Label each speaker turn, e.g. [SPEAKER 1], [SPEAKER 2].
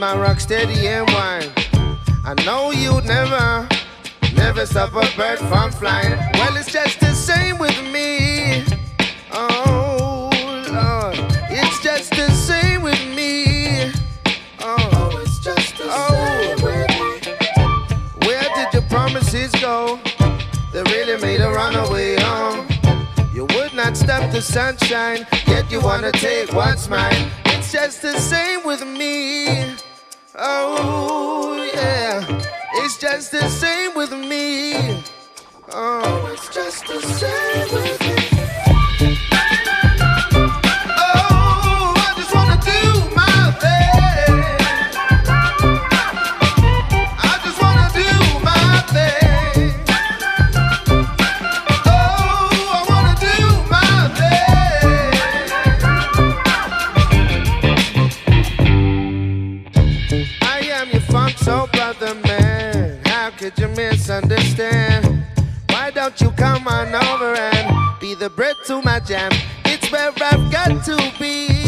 [SPEAKER 1] my rock steady and wine. I know you'd never stop a bird from flying. Well, it's just the same with me. Oh, Lord, it's just the same with me. Oh, it's just the same with me. Where did your promises go? They really made a runaway home. You would not stop the sunshine, yet you wanna take what's mine. It's just the same with me. Oh, yeah. It's just the same with me. Oh, it's just the same with me. Oh, I just wanna do my thing. I just wanna do my thing. Oh, I wanna do my thing. I am your funk soul brother, man. How could you misunderstand? Why don't you come on over and be the bread to my jam? It's where I've got to be.